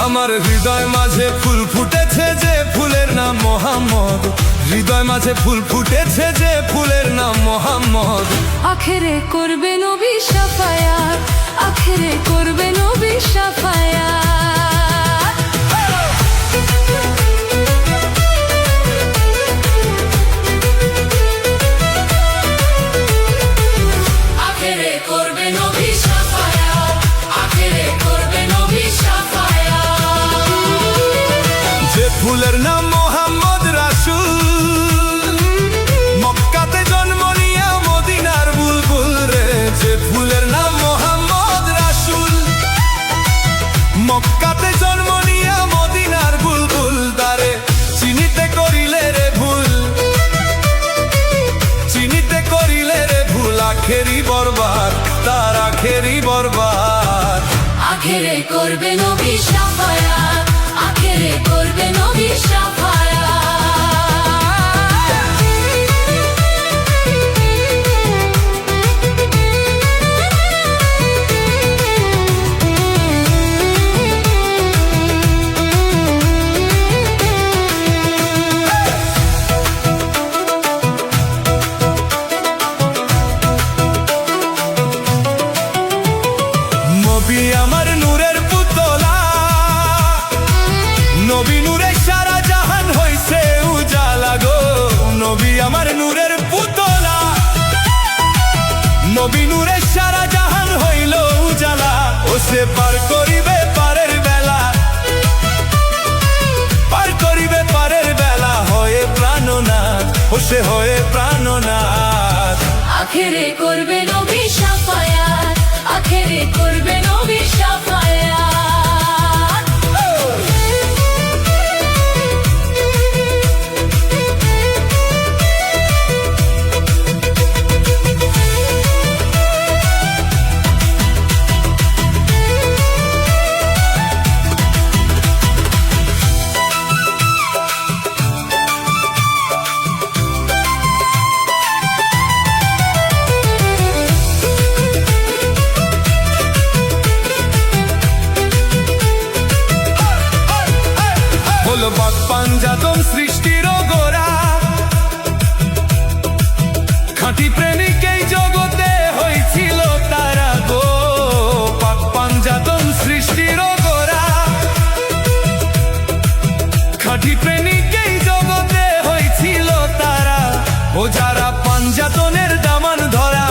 আমার হৃদয় মাঝে ফুল ফুটেছে যে ফুলের নাম মোহাম্মদ। হৃদয় মাঝে ফুল ফুটেছে যে ফুলের নাম মোহাম্মদ। আখেরে করবে নবী শাফায়াত, আখেরে করবে নবী শাফায়াত। আখেরে করবে নবী শাফায়াত, আখেরে করবে নবী শাফায়াত। যে ফুলের নাম মোহাম্মদ রাসূল, মক্কাতে জন্ম নিয়া মদিনার বুলবুল রে। যে ফুলের নাম মোহাম্মদ রাসূল, মক্কাতে জন্ম নিয়া মদিনার বুলবুল। তারে চিনিতে করিলে রে ভুল, চিনিতে করিলে রে ভুল। আখেরি বরবাদ, তার আখেরি বরবাদ। আখেরে করবে নবী শাফায়াত, আখেরে করবে নবী শাফায়াত। নবী আমার নূরের পুতলা, নবী নূরে সারা জাহান হইছে উজালা গো। নবী আমার নূরের পুতলা, নবী নূরে সারা জাহান হইল উজালা। ও সে পার করিবে পারের বেলা, পার করিবে পারের বেলা। হয়ে প্রাণনাথ, ও সে হয়ে প্রাণনাথ। আখেরে করবে নবী শাফায়াত, আখেরে করবে নবী শাফায়াত। হলো পাক পাঞ্জাতন সৃষ্টির গোরা, খাঁটি প্রেমিক এই জগতে হয়েছিল তারা গো। পাক পাঞ্জাতন সৃষ্টির গোরা, খাঁটি প্রেমিক এই জগতে হয়েছিল তারা। ও যারা পাঞ্জাতনের দামান ধরা,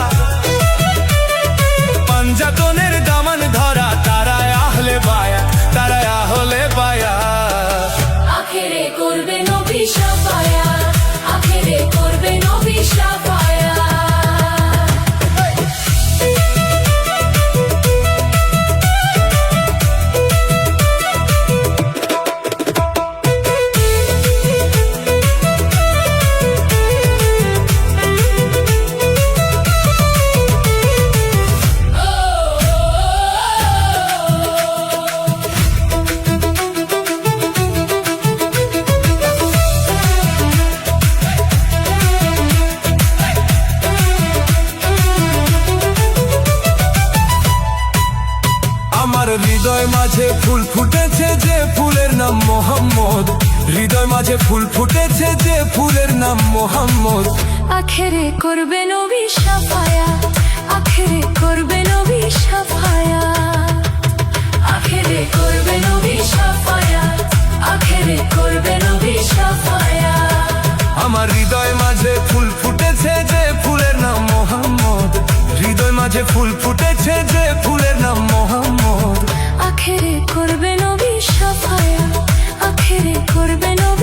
পাঞ্জাতনের দামান ধরা। তারা আহলে বায়া, তারা আহলে বায়া। আখেরে করবে নবী শাফায়াত, আখেরে করবে নবী শাফায়াত। আমার হৃদয় মাঝে ফুল ফুটেছে যে ফুলের নাম মোহাম্মদ। হৃদয় মাঝে ফুল ফুটেছে যে ফুলের নাম মোহাম্মদ। আখেরে করবে নবী শাফায়াত, আখেরে করবে নবী শাফায়াত। আখেরে করবে নবী শাফায়াত, আখেরে করবে নবী শাফায়াত। আমার হৃদয় মাঝে ফুল ফুটেছে যে ফুলের নাম মোহাম্মদ। হৃদয় মাঝে ফুল ফুটেছে যে ফুলের নাম মোহাম্মদ। আখেরে করবে নবী শাফায়াত, আখেরে করবে নবী